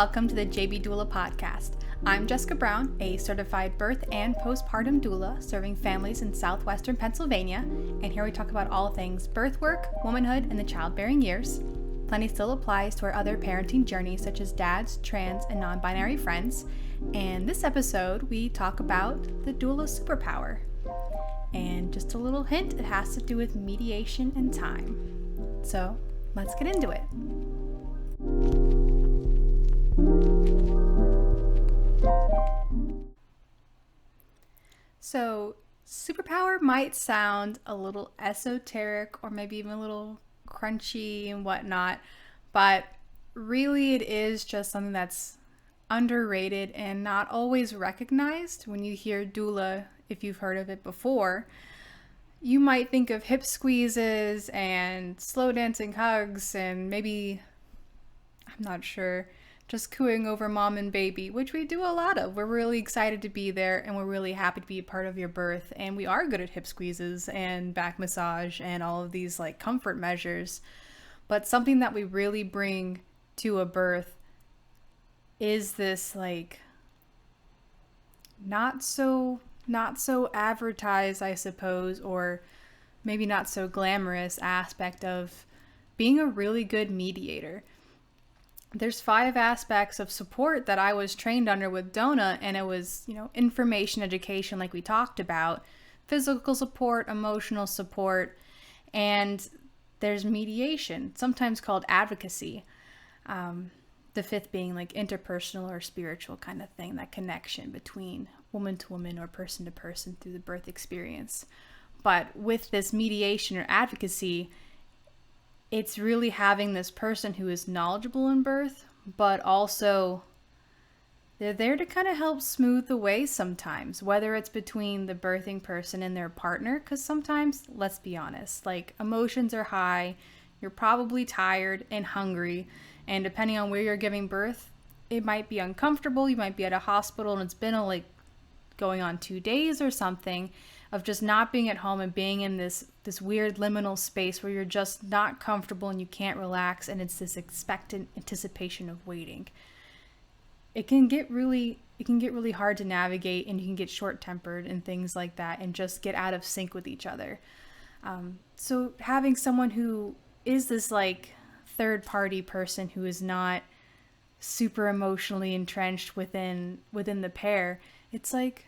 welcome to the JB Doula podcast. I'm Jessica Brown, a certified birth and postpartum doula serving families in southwestern Pennsylvania, and here we talk about all things birth work, womanhood, and the childbearing years. Plenty still applies to our other parenting journeys such as dads, trans, and non-binary friends, and this episode we talk about the doula superpower. And just a little hint, it has to do with mediation and time. So let's get into it. So, superpower might sound a little esoteric or maybe even a little crunchy and whatnot, but really it is just something that's underrated and not always recognized. When you hear doula, if you've heard of it before, you might think of hip squeezes and slow dancing hugs and maybe, I'm not sure, just cooing over mom and baby, which we do a lot of. We're really excited to be there and we're really happy to be a part of your birth. And we are good at hip squeezes and back massage and all of these like comfort measures. But something that we really bring to a birth is this like not so advertised, I suppose, or maybe not so glamorous aspect of being a really good mediator. There's 5 aspects of support that I was trained under with Doula, and it was, information education like we talked about, physical support, emotional support, and there's mediation, sometimes called advocacy. The 5th being like interpersonal or spiritual kind of thing, that connection between woman to woman or person to person through the birth experience. But with this mediation or advocacy, it's really having this person who is knowledgeable in birth, but also they're there to kind of help smooth the way sometimes, whether it's between the birthing person and their partner, because sometimes, let's be honest, like emotions are high, you're probably tired and hungry, and depending on where you're giving birth, it might be uncomfortable, you might be at a hospital and it's been going on 2 days or something, of just not being at home and being in this weird liminal space where you're just not comfortable and you can't relax, and it's this expectant anticipation of waiting. It can get really hard to navigate, and you can get short-tempered and things like that and just get out of sync with each other. So having someone who is this like third-party person who is not super emotionally entrenched within the pair, it's like,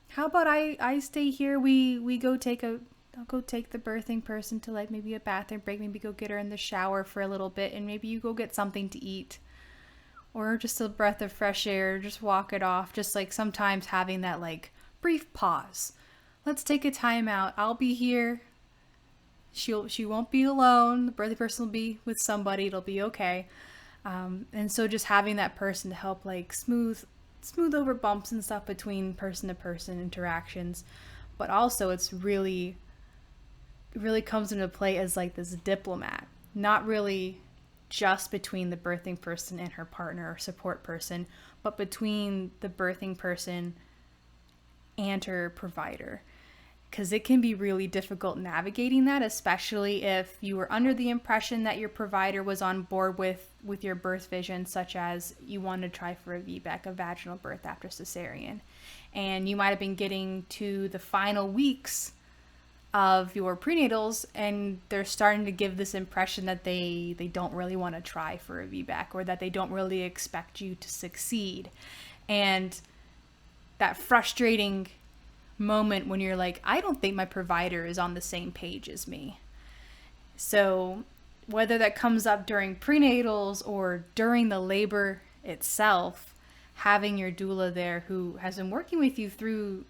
how about I stay here, we go I'll go take the birthing person to like maybe a bathroom break, maybe go get her in the shower for a little bit, and maybe you go get something to eat or just a breath of fresh air, just walk it off. Just like sometimes having that like brief pause. Let's take a time out. I'll be here. She won't be alone. The birthing person will be with somebody. It'll be okay. And so just having that person to help like smooth over bumps and stuff between person to person interactions, but also it really comes into play as like this diplomat, not really just between the birthing person and her partner or support person, but between the birthing person and her provider. Because it can be really difficult navigating that, especially if you were under the impression that your provider was on board with your birth vision, such as you wanted to try for a VBAC, a vaginal birth after cesarean. And you might have been getting to the final weeks of your prenatals, and they're starting to give this impression that they don't really want to try for a VBAC, or that they don't really expect you to succeed. And that frustrating moment when you're like, I don't think my provider is on the same page as me. So whether that comes up during prenatals or during the labor itself, having your doula there who has been working with you through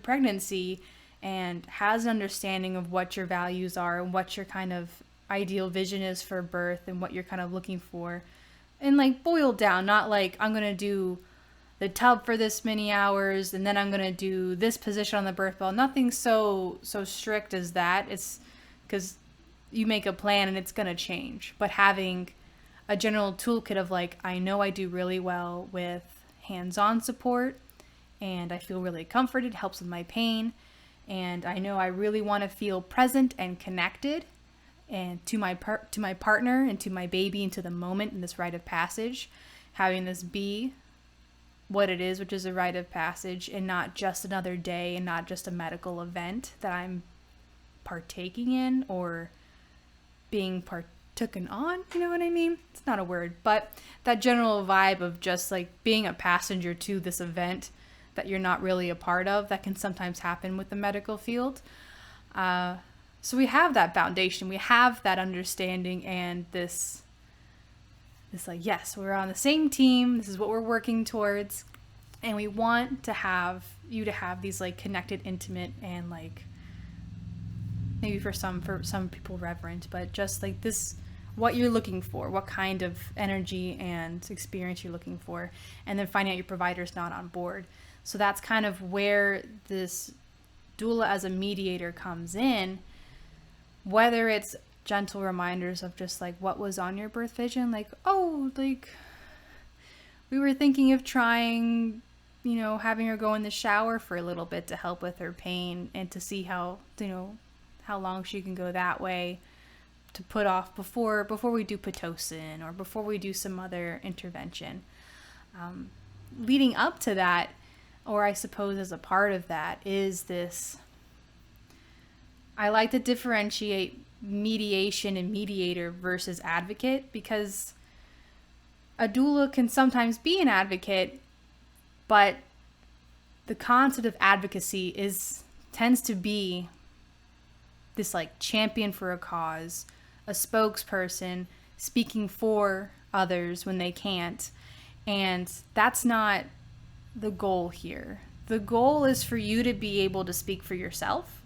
pregnancy and has an understanding of what your values are and what your kind of ideal vision is for birth and what you're kind of looking for, and like boiled down, not like I'm gonna do the tub for this many hours and then I'm gonna do this position on the birth ball. Nothing so strict as that. It's because you make a plan and it's gonna change. But having a general toolkit of like, I know I do really well with hands-on support, and I feel really comforted, helps with my pain, and I know I really want to feel present and connected and to my partner and to my baby and to the moment in this rite of passage. having this be what it is, which is a rite of passage, and not just another day and not just a medical event that I'm partaking in or being partaken on, you know what I mean? It's not a word, but that general vibe of just like being a passenger to this event that you're not really a part of, that can sometimes happen with the medical field. So we have that foundation, we have that understanding, and this like, yes, we're on the same team, this is what we're working towards, and we want to have you to have these like connected, intimate, and like maybe for some people reverent, but just like this, what you're looking for, what kind of energy and experience you're looking for, and then finding out your provider's not on board. So that's kind of where this doula as a mediator comes in, whether it's gentle reminders of just like what was on your birth vision, like, oh, like we were thinking of trying, having her go in the shower for a little bit to help with her pain and to see how long she can go that way, to put off before we do Pitocin or before we do some other intervention. Leading up to that, or I suppose as a part of that, is this, I like to differentiate mediation and mediator versus advocate, because a doula can sometimes be an advocate, but the concept of advocacy tends to be this like champion for a cause, a spokesperson speaking for others when they can't. And that's not the goal here. The goal is for you to be able to speak for yourself.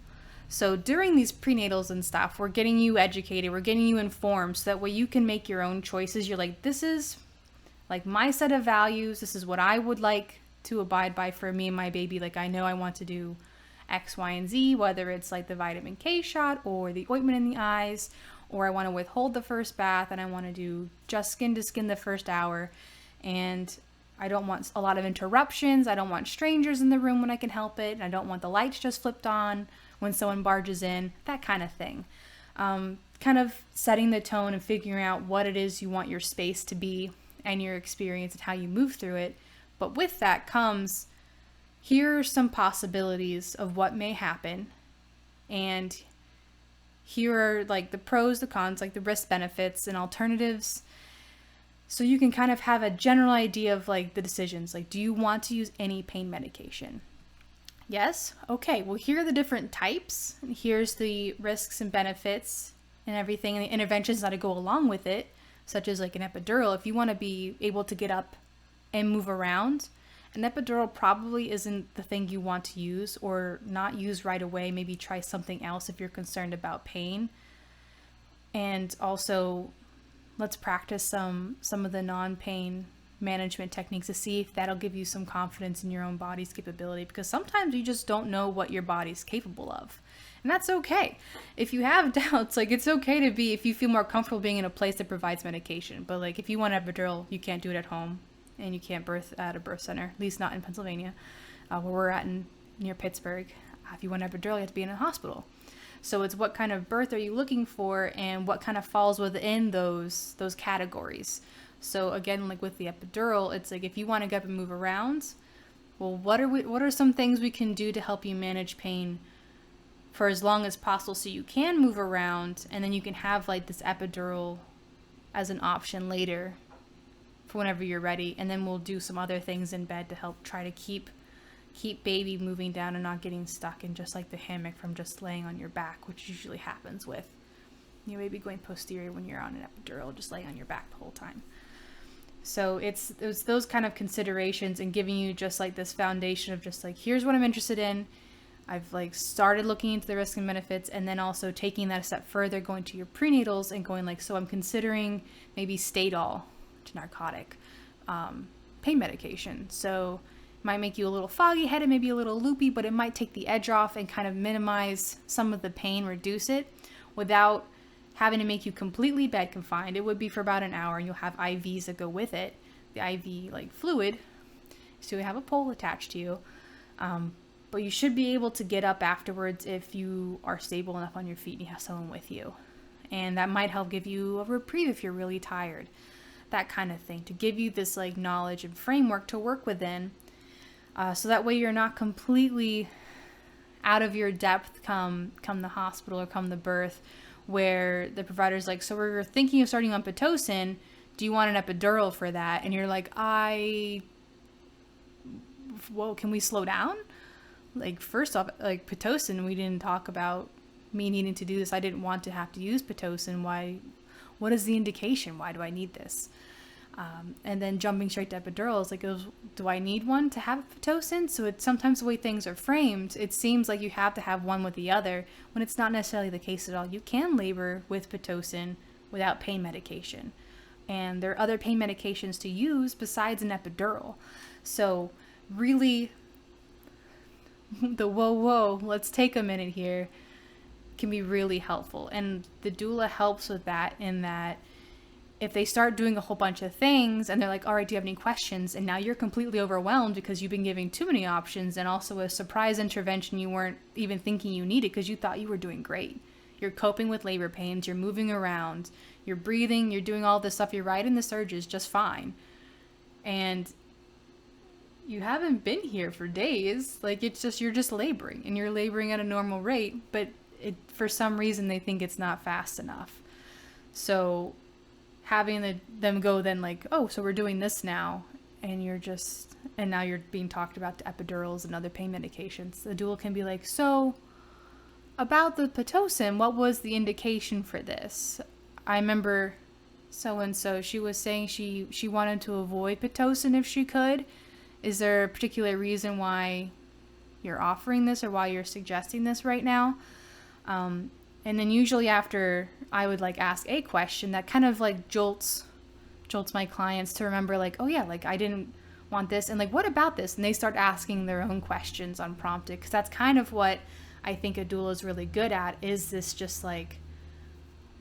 So during these prenatals and stuff, we're getting you educated, we're getting you informed, so that way you can make your own choices. You're like, this is like my set of values, this is what I would like to abide by for me and my baby. Like, I know I want to do X, Y, and Z, whether it's like the vitamin K shot or the ointment in the eyes, or I want to withhold the first bath and I want to do just skin to skin the first hour, and I don't want a lot of interruptions, I don't want strangers in the room when I can help it, and I don't want the lights just flipped on when someone barges in, that kind of thing. Kind of setting the tone and figuring out what it is you want your space to be and your experience and how you move through it. But with that comes, here are some possibilities of what may happen, and here are like the pros, the cons, like the risk, benefits, and alternatives, so you can kind of have a general idea of like the decisions. Like, do you want to use any pain medication? Yes? Okay, well, here are the different types, and here's the risks and benefits and everything, and the interventions that go along with it, such as like an epidural. If you want to be able to get up and move around, an epidural probably isn't the thing you want to use, or not use right away. Maybe try something else if you're concerned about pain. And also, let's practice some of the non-pain management techniques to see if that'll give you some confidence in your own body's capability, because sometimes you just don't know what your body's capable of. And that's okay. If you have doubts, like, it's okay to be, if you feel more comfortable being in a place that provides medication. But like, if you want an epidural, you can't do it at home, and you can't birth at a birth center, at least not in Pennsylvania, where we're at near Pittsburgh. If you want an epidural, you have to be in a hospital. So it's what kind of birth are you looking for, and what kind of falls within those categories. So again, like with the epidural, it's like, if you want to get up and move around, well, what are some things we can do to help you manage pain for as long as possible, so you can move around, and then you can have like this epidural as an option later for whenever you're ready. And then we'll do some other things in bed to help try to keep baby moving down and not getting stuck in just like the hammock from just laying on your back, which usually happens with your baby going posterior when you're on an epidural, just laying on your back the whole time. So it's those kind of considerations, and giving you just like this foundation of just like, here's what I'm interested in. I've like started looking into the risks and benefits, and then also taking that a step further, going to your prenatals and going like, so I'm considering maybe Stadol, which is narcotic, pain medication. So it might make you a little foggy headed, maybe a little loopy, but it might take the edge off and kind of minimize some of the pain, reduce it, without having to make you completely bed confined. It would be for about an hour, and you'll have IVs that go with it. The IV like fluid, so you have a pole attached to you. But you should be able to get up afterwards if you are stable enough on your feet and you have someone with you. And that might help give you a reprieve if you're really tired. that kind of thing, to give you this like knowledge and framework to work within, so that way you're not completely out of your depth come the hospital or come the birth, where the provider's like, so we're thinking of starting on Pitocin, do you want an epidural for that? And you're like, whoa, can we slow down? Like, first off, like Pitocin, we didn't talk about me needing to do this. I didn't want to have to use Pitocin. Why? What is the indication? Why do I need this? And then jumping straight to epidurals, like, do I need one to have Pitocin? So it's sometimes the way things are framed, it seems like you have to have one with the other, when it's not necessarily the case at all. You can labor with Pitocin without pain medication. And there are other pain medications to use besides an epidural. So really, the whoa, let's take a minute here, can be really helpful. And the doula helps with that, in that if they start doing a whole bunch of things and they're like, all right, do you have any questions? And now you're completely overwhelmed because you've been giving too many options, and also a surprise intervention you weren't even thinking you needed because you thought you were doing great. You're coping with labor pains, you're moving around, you're breathing, you're doing all this stuff, you're riding the surges just fine. And you haven't been here for days. Like, it's just, you're just laboring, and you're laboring at a normal rate, but for some reason they think it's not fast enough. So having them go then like, oh, so we're doing this now, and now you're being talked about to epidurals and other pain medications. The doula can be like, so about the Pitocin, what was the indication for this? I remember so-and-so, she was saying she wanted to avoid Pitocin if she could. Is there a particular reason why you're offering this or why you're suggesting this right now? And then usually after I would like ask a question that kind of like jolts my clients to remember, like, oh yeah, like I didn't want this, and like, what about this? And they start asking their own questions unprompted, because that's kind of what I think a doula is really good at, is this just like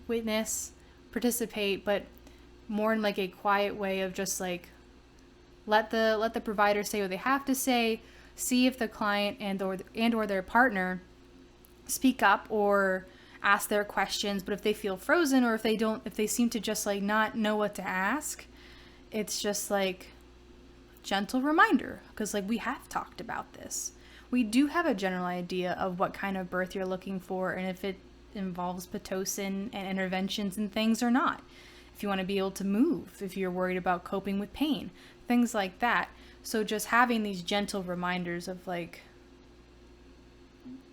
witness, participate, but more in like a quiet way of just like let the provider say what they have to say, see if the client and or their partner speak up or ask their questions. But if they feel frozen, or if they seem to just like not know what to ask, it's just like gentle reminder, because like we have talked about this. We do have a general idea of what kind of birth you're looking for, and if it involves Pitocin and interventions and things or not. If you want to be able to move, if you're worried about coping with pain, things like that. So just having these gentle reminders of like,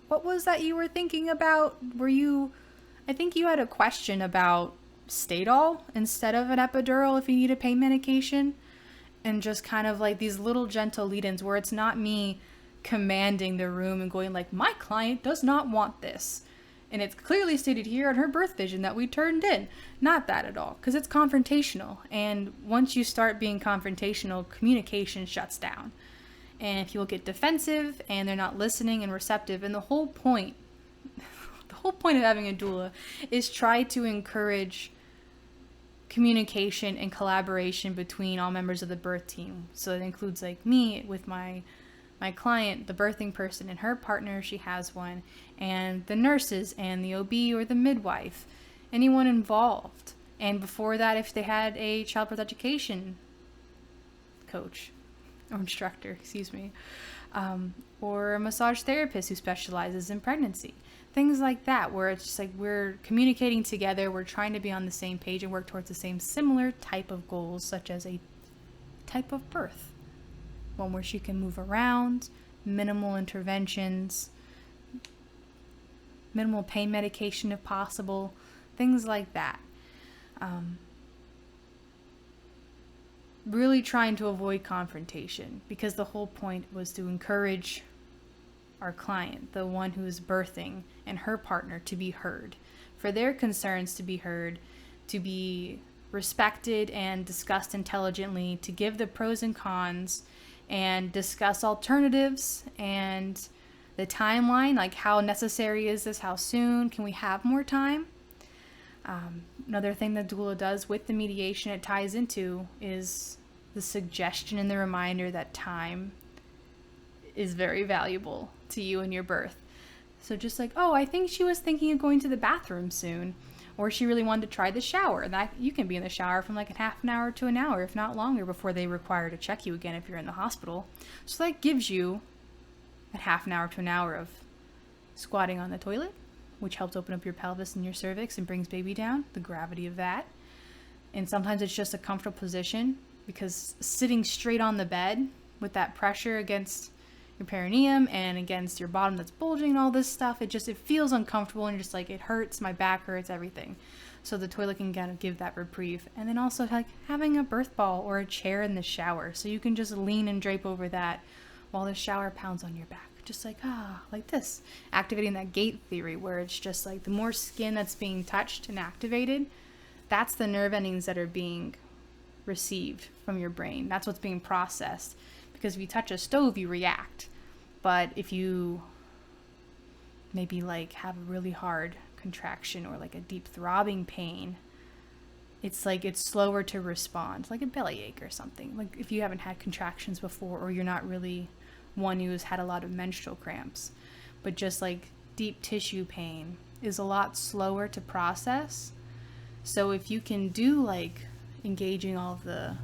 what was that you were thinking about? I think you had a question about Stadol instead of an epidural if you need a pain medication. And just kind of like these little gentle lead-ins where it's not me commanding the room and going like, my client does not want this, and it's clearly stated here on her birth vision that we turned in. Not that at all, because it's confrontational. And once you start being confrontational, communication shuts down. And people get defensive, and they're not listening and receptive. And the whole point of having a doula is try to encourage communication and collaboration between all members of the birth team. So it includes like me with my client, the birthing person, and her partner, she has one, and the nurses and the OB or the midwife, anyone involved. And before that, if they had a childbirth education coach or instructor, or a massage therapist who specializes in pregnancy, things like that, where it's just like we're communicating together, we're trying to be on the same page and work towards the same similar type of goals, such as a type of birth. One where she can move around, minimal interventions, minimal pain medication if possible, things like that. Really trying to avoid confrontation, because the whole point was to encourage our client, the one who is birthing, and her partner to be heard, for their concerns to be heard, to be respected and discussed intelligently, to give the pros and cons, and discuss alternatives and the timeline, like how necessary is this, how soon, can we have more time? Another thing that doula does with the mediation it ties into is the suggestion and the reminder that time is very valuable to you and your birth. So just like, oh, I think she was thinking of going to the bathroom soon, Or she really wanted to try the shower. That you can be in the shower from like a half an hour to an hour, if not longer, before they require to check you again if you're in the hospital. So that gives you a half an hour to an hour of squatting on the toilet, which helps open up your pelvis and your cervix and brings baby down, the gravity of that. And sometimes it's just a comfortable position, because sitting straight on the bed with that pressure against your perineum and against your bottom that's bulging and all this stuff, it feels uncomfortable, and you're just like, it hurts, my back hurts, everything. So the toilet can kind of give that reprieve. And then also like having a birth ball or a chair in the shower, so you can just lean and drape over that while the shower pounds on your back. Just like, like this. Activating that gate theory, where it's just like the more skin that's being touched and activated, that's the nerve endings that are being received from your brain. That's what's being processed. Because if you touch a stove, you react. But if you maybe like have a really hard contraction or like a deep throbbing pain, it's like it's slower to respond, like a bellyache or something. Like if you haven't had contractions before, or you're not really one who's had a lot of menstrual cramps, but just like deep tissue pain is a lot slower to process. So if you can do like engaging all of the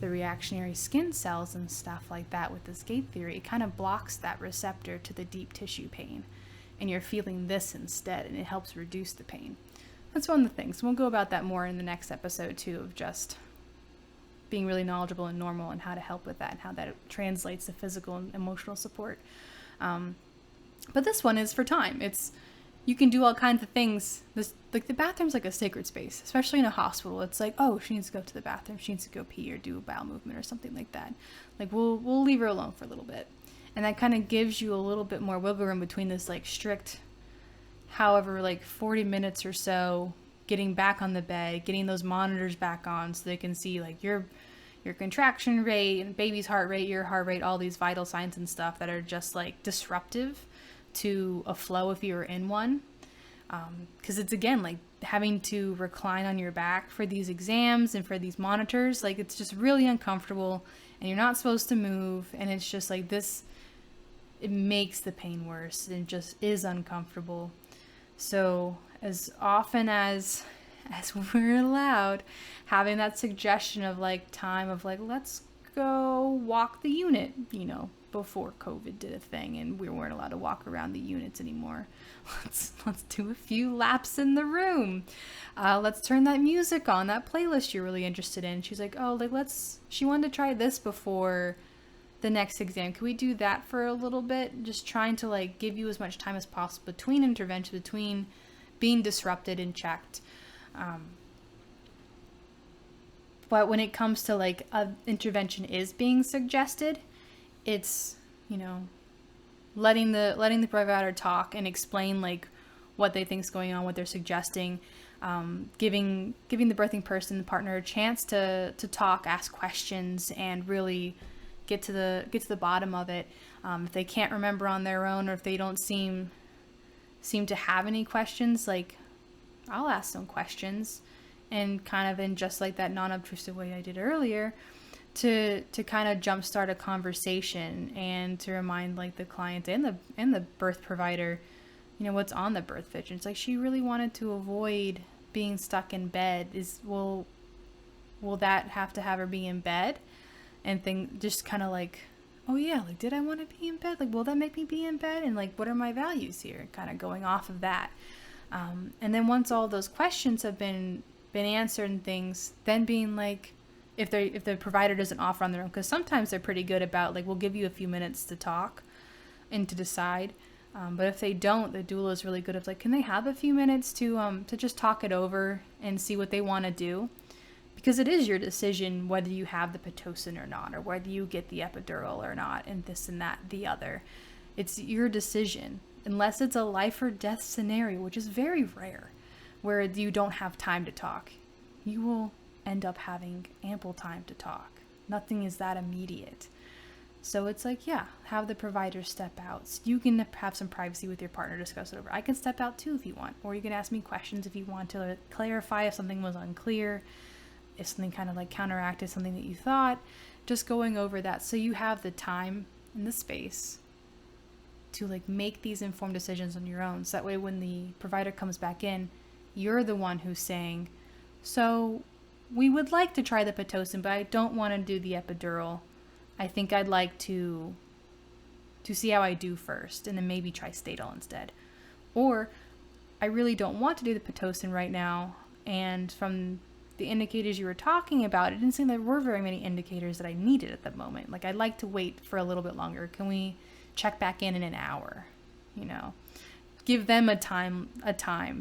reactionary skin cells and stuff like that with this gate theory, it kind of blocks that receptor to the deep tissue pain, and you're feeling this instead, and it helps reduce the pain. That's one of the things. We'll go about that more in the next episode too, of just being really knowledgeable and normal and how to help with that and how that translates to physical and emotional support. But this one is for time. You can do all kinds of things. Like the bathroom's like a sacred space, especially in a hospital. It's like, oh, she needs to go to the bathroom. She needs to go pee or do a bowel movement or something like that. Like we'll leave her alone for a little bit. And that kind of gives you a little bit more wiggle room between this like strict, however, like 40 minutes or so, getting back on the bed, getting those monitors back on so they can see like your contraction rate and baby's heart rate, your heart rate, all these vital signs and stuff that are just like disruptive to a flow if you're in one. Because it's again like having to recline on your back for these exams and for these monitors, like it's just really uncomfortable, and you're not supposed to move, and it's just like this, it makes the pain worse, and it just is uncomfortable. So as often as we're allowed, having that suggestion of like time of like, let's go walk the unit, before COVID did a thing and we weren't allowed to walk around the units anymore. Let's do a few laps in the room. Let's turn that music on, that playlist you're really interested in. She's like, oh, like she wanted to try this before the next exam. Can we do that for a little bit? Just trying to like give you as much time as possible between intervention, between being disrupted and checked. But when it comes to like an intervention is being suggested, it's, letting the provider talk and explain like what they think is going on, what they're suggesting, giving the birthing person, the partner, a chance to talk, ask questions, and really get to the bottom of it. If they can't remember on their own, or if they don't seem to have any questions, like I'll ask them questions, and kind of in just like that non-obtrusive way I did earlier, to kind of jumpstart a conversation and to remind like the client and the birth provider, what's on the birth vision. It's like she really wanted to avoid being stuck in bed. Will that have to have her be in bed? And just kind of like, oh yeah, like did I want to be in bed? Like will that make me be in bed? And like what are my values here? Kind of going off of that. And then once all those questions have been answered and things, then being like, if the provider doesn't offer on their own, because sometimes they're pretty good about like, we'll give you a few minutes to talk and to decide. But if they don't, the doula is really good at like, can they have a few minutes to just talk it over and see what they want to do? Because it is your decision whether you have the Pitocin or not, or whether you get the epidural or not, and this and that, the other. It's your decision, unless it's a life or death scenario, which is very rare, where you don't have time to talk. You will end up having ample time to talk. Nothing is that immediate. So it's like, yeah, have the provider step out. So you can have some privacy with your partner, discuss it over. I can step out too if you want, or you can ask me questions if you want to clarify if something was unclear, if something kind of like counteracted something that you thought, just going over that so you have the time and the space to like make these informed decisions on your own. So that way when the provider comes back in, you're the one who's saying, so we would like to try the Pitocin, but I don't want to do the epidural. I think I'd like to see how I do first, and then maybe try Stadol instead. Or, I really don't want to do the Pitocin right now, and from the indicators you were talking about, it didn't seem there were very many indicators that I needed at the moment. Like, I'd like to wait for a little bit longer. Can we check back in an hour? You know, give them a time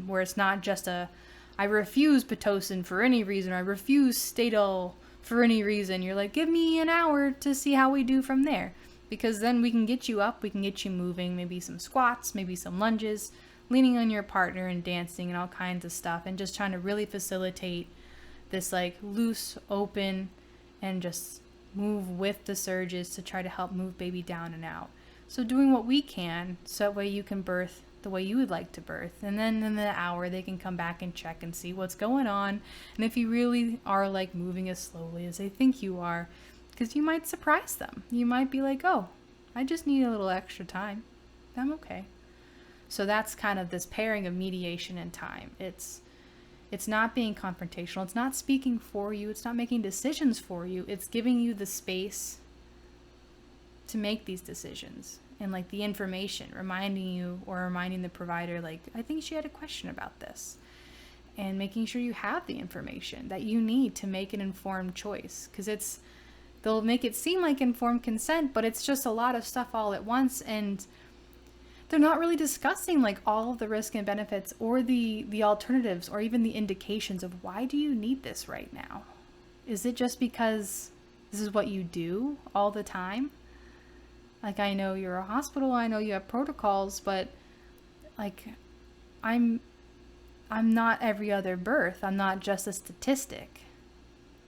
where it's not just I refuse Pitocin for any reason, or I refuse Stadol for any reason. You're like, give me an hour to see how we do from there. Because then we can get you up, we can get you moving, maybe some squats, maybe some lunges, leaning on your partner and dancing and all kinds of stuff, and just trying to really facilitate this like loose, open, and just move with the surges to try to help move baby down and out. So doing what we can, so that way you can birth the way you would like to birth. And then in the hour, they can come back and check and see what's going on. And if you really are like moving as slowly as they think you are, because you might surprise them. You might be like, oh, I just need a little extra time. I'm okay. So that's kind of this pairing of mediation and time. It's not being confrontational. It's not speaking for you. It's not making decisions for you. It's giving you the space to make these decisions. And like the information, reminding you or reminding the provider, like, I think she had a question about this. And making sure you have the information that you need to make an informed choice. Because they'll make it seem like informed consent, but it's just a lot of stuff all at once, and they're not really discussing like all of the risk and benefits or the alternatives or even the indications of why do you need this right now? Is it just because this is what you do all the time? Like, I know you're a hospital, I know you have protocols, but like I'm not every other birth. I'm not just a statistic.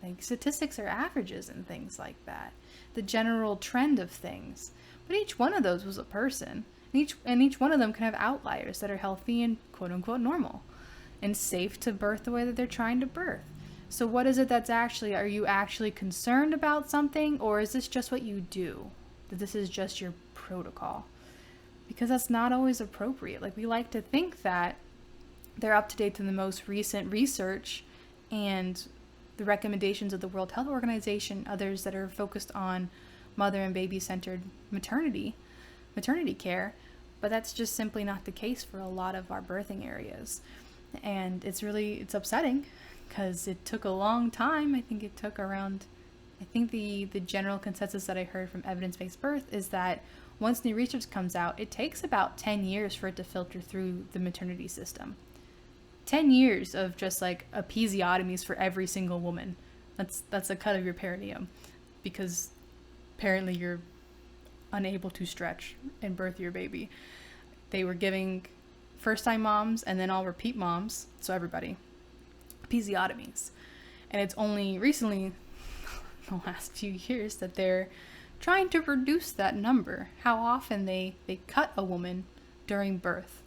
Like, statistics are averages and things like that. The general trend of things. But each one of those was a person. And each one of them can have outliers that are healthy and quote-unquote normal. And safe to birth the way that they're trying to birth. So what is it that's actually, are you actually concerned about something? Or is this just what you do? That this is just your protocol? Because that's not always appropriate. Like, we like to think that they're up to date to the most recent research and the recommendations of the World Health Organization, others that are focused on mother and baby-centered maternity care, but that's just simply not the case for a lot of our birthing areas. And it's upsetting because it took a long time. I think it took around, the general consensus that I heard from evidence-based birth is that once new research comes out, it takes about 10 years for it to filter through the maternity system. 10 years of just like episiotomies for every single woman. That's a cut of your perineum because apparently you're unable to stretch and birth your baby. They were giving first-time moms and then all repeat moms, so everybody, episiotomies. And it's only recently, the last few years, that they're trying to reduce that number, how often they cut a woman during birth.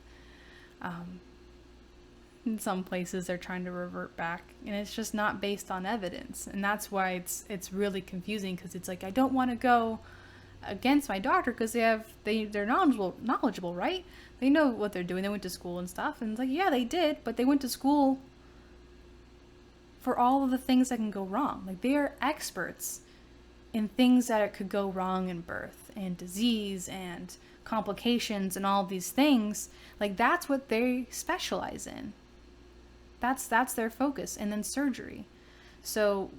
In some places they're trying to revert back, and it's just not based on evidence. And that's why it's really confusing, because it's like, I don't want to go against my doctor because they're knowledgeable, right? They know what they're doing. They went to school and stuff, and it's like, yeah, they did, but they went to school for all of the things that can go wrong. Like, they are experts in things that could go wrong in birth and disease and complications and all these things. Like, that's what they specialize in. That's their focus. And then surgery. So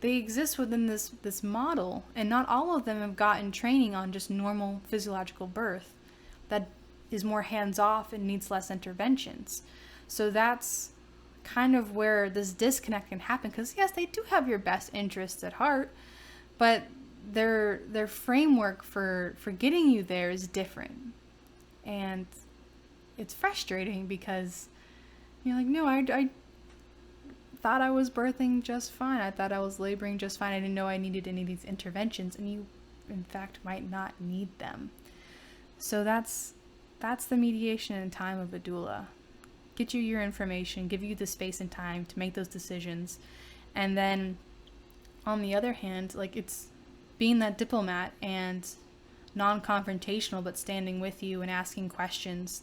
they exist within this model, and not all of them have gotten training on just normal physiological birth that is more hands-off and needs less interventions. So that's kind of where this disconnect can happen, because yes, they do have your best interests at heart, but their framework for getting you there is different. And it's frustrating because you're like, no, I thought I was birthing just fine. I thought I was laboring just fine. I didn't know I needed any of these interventions, and you, in fact, might not need them. So that's the mediation and time of a doula. Get you your information, give you the space and time to make those decisions. And then, on the other hand, like, it's being that diplomat and non-confrontational, but standing with you and asking questions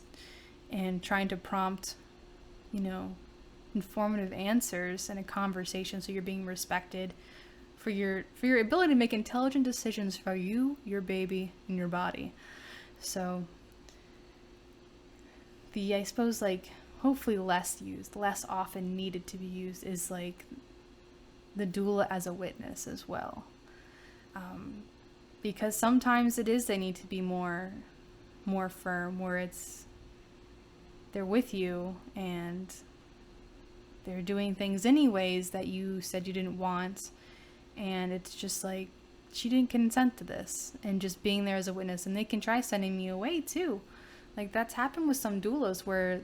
and trying to prompt informative answers in a conversation, so you're being respected for your ability to make intelligent decisions for you, your baby, and your body. So I suppose, hopefully less often needed to be used is the doula as a witness as well. Because sometimes they need to be more firm, where they're with you and they're doing things anyways that you said you didn't want, and it's just she didn't consent to this, and just being there as a witness. And they can try sending me away too. That's happened with some doulas where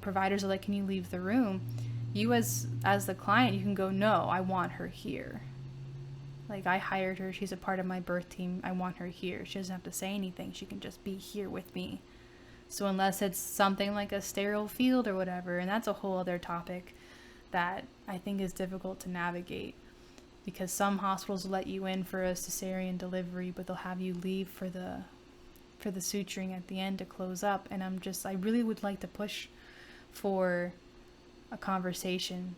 providers are can you leave the room? You as the client, you can go, no, I want her here. I hired her, she's a part of my birth team, I want her here. She doesn't have to say anything, she can just be here with me. So unless it's something like a sterile field or whatever, and that's a whole other topic that I think is difficult to navigate, because some hospitals will let you in for a cesarean delivery, but they'll have you leave for the suturing at the end to close up. And I really would like to push for a conversation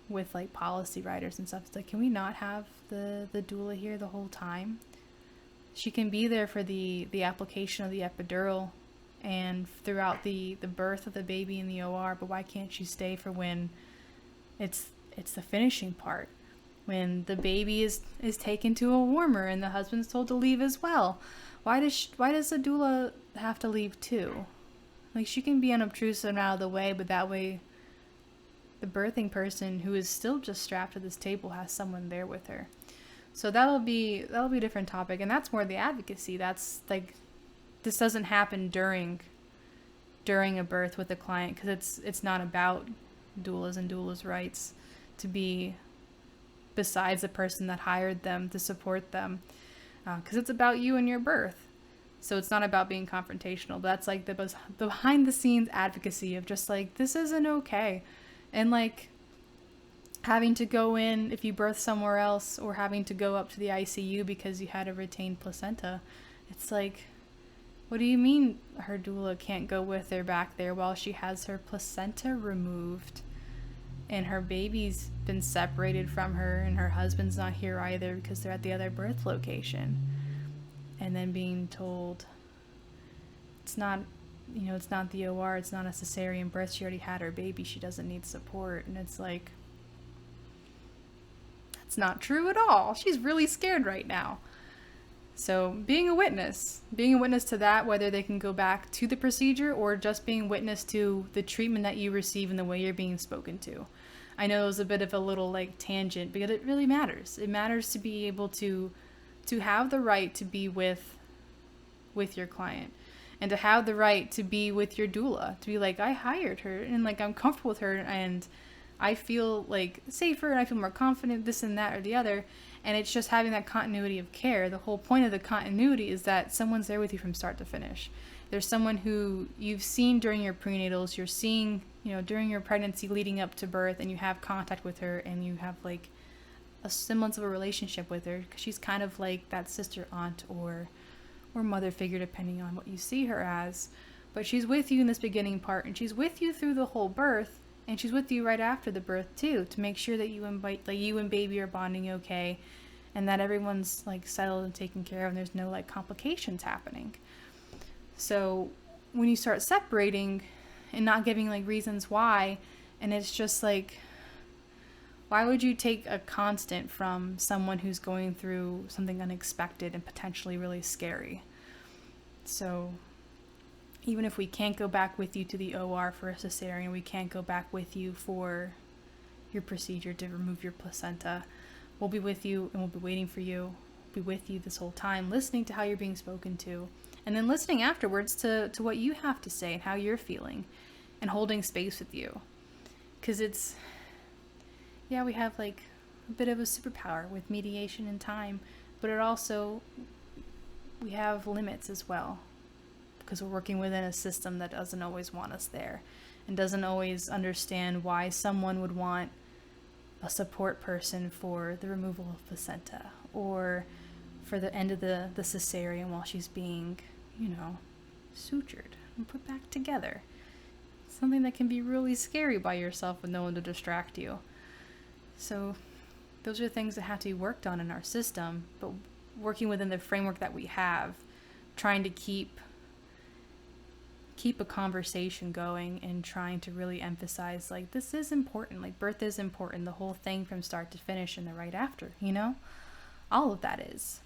with policy writers and stuff. It's can we not have the doula here the whole time? She can be there for the application of the epidural and throughout the birth of the baby in the OR, but why can't she stay for when it's the finishing part, when the baby is taken to a warmer and the husband's told to leave as well? Why does the doula have to leave too? She can be unobtrusive and out of the way, but that way the birthing person, who is still just strapped to this table, has someone there with her. So that'll be a different topic, and that's more the advocacy. That's this doesn't happen during a birth with a client, because it's not about doulas and doulas' rights to be besides the person that hired them to support them, because it's about you and your birth. So it's not about being confrontational, but that's the behind the scenes advocacy of just this isn't okay. And having to go in if you birth somewhere else, or having to go up to the ICU because you had a retained placenta. It's what do you mean her doula can't go with her back there while she has her placenta removed and her baby's been separated from her and her husband's not here either because they're at the other birth location? And then being told it's not the OR, it's not a cesarean birth, she already had her baby, she doesn't need support. And it's that's not true at all. She's really scared right now. So being a witness to that, whether they can go back to the procedure or just being witness to the treatment that you receive and the way you're being spoken to. I know it was a bit of a little tangent, because it really matters. It matters to be able to have the right to be with your client, and to have the right to be with your doula, to be I hired her and I'm comfortable with her and I feel safer and I feel more confident, this and that or the other. And it's just having that continuity of care. The whole point of the continuity is that someone's there with you from start to finish. There's someone who you've seen during your prenatals, you're seeing, during your pregnancy leading up to birth, and you have contact with her and you have a semblance of a relationship with her, because she's kind of that sister, aunt, or mother figure, depending on what you see her as. But she's with you in this beginning part, and she's with you through the whole birth, and she's with you right after the birth too, to make sure that you and baby are bonding okay, and that everyone's settled and taken care of, and there's no complications happening. So when you start separating and not giving reasons why, and it's just why would you take a constant from someone who's going through something unexpected and potentially really scary? So even if we can't go back with you to the OR for a cesarean, we can't go back with you for your procedure to remove your placenta, we'll be with you and we'll be waiting for you. We'll be with you this whole time, listening to how you're being spoken to, and then listening afterwards to what you have to say and how you're feeling, and holding space with you. Because we have a bit of a superpower with mediation and time, but it also, we have limits as well, because we're working within a system that doesn't always want us there, and doesn't always understand why someone would want a support person for the removal of placenta, or for the end of the cesarean while she's being, sutured and put back together. something that can be really scary by yourself with no one to distract you. So those are things that have to be worked on in our system, but working within the framework that we have, trying to keep a conversation going and trying to really emphasize, like, this is important, like birth is important, the whole thing from start to finish and the right after, all of that is.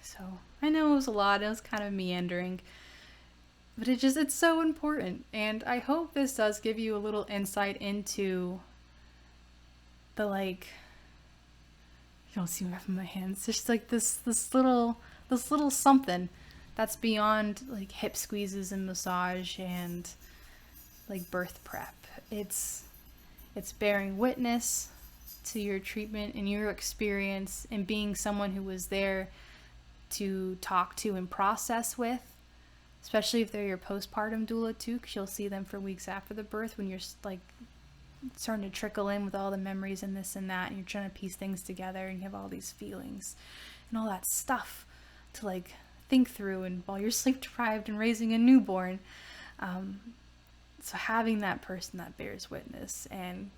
So I know it was a lot, it was kind of meandering, but it's so important. And I hope this does give you a little insight into the, like, you don't see what I have in my hands, just like this little something that's beyond like hip squeezes and massage and like birth prep. It's bearing witness to your treatment and your experience and being someone who was there to talk to and process with, especially if they're your postpartum doula too, because you'll see them for weeks after the birth when you're like starting to trickle in with all the memories and this and that, and you're trying to piece things together and you have all these feelings and all that stuff to like think through, and while you're sleep deprived and raising a newborn. So having that person that bears witness and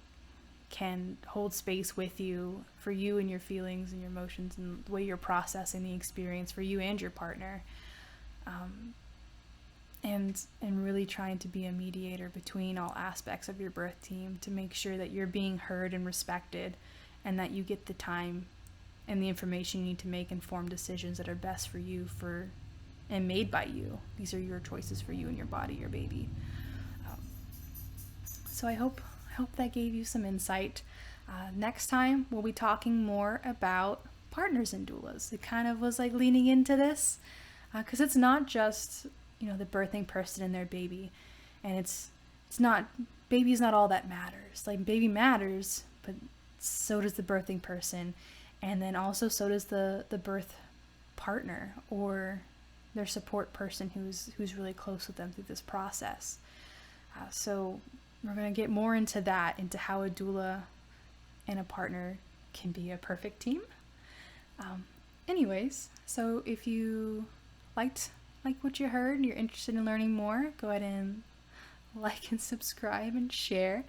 can hold space with you for you and your feelings and your emotions and the way you're processing the experience for you and your partner, and really trying to be a mediator between all aspects of your birth team to make sure that you're being heard and respected, and that you get the time and the information you need to make informed decisions that are best for you and made by you. These are your choices for you and your body, your baby. So I hope that gave you some insight. Next time we'll be talking more about partners and doulas. It kind of was like leaning into this because it's not just the birthing person and their baby, and it's not, baby's not all that matters. Like, baby matters, but so does the birthing person. And then also so does the birth partner or their support person who's really close with them through this process. So we're going to get more into that, into how a doula and a partner can be a perfect team. Anyways, so if you liked what you heard and you're interested in learning more, go ahead and like and subscribe and share.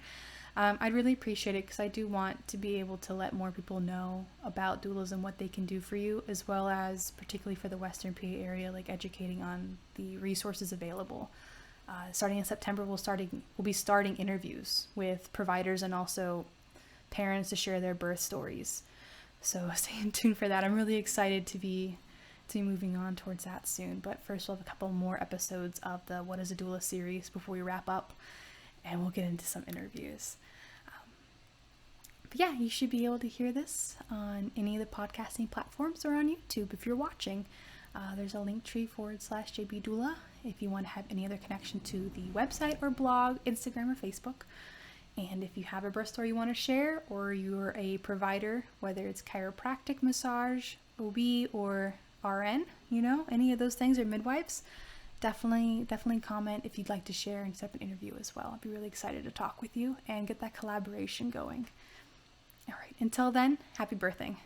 I'd really appreciate it because I do want to be able to let more people know about doulas and what they can do for you, as well as particularly for the Western PA area, like educating on the resources available. Starting in September, we'll be starting interviews with providers and also parents to share their birth stories. So stay tuned for that. I'm really excited to be moving on towards that soon. But first, we'll have a couple more episodes of the What is a Doula series before we wrap up, and we'll get into some interviews. But yeah, you should be able to hear this on any of the podcasting platforms or on YouTube if you're watching. There's a linktree/JB Doula if you want to have any other connection to the website or blog, Instagram or Facebook. And if you have a birth story you want to share, or you're a provider, whether it's chiropractic, massage, OB, or RN, any of those things, or midwives, definitely comment if you'd like to share and set up an interview as well. I'd be really excited to talk with you and get that collaboration going. All right, until then, happy birthing.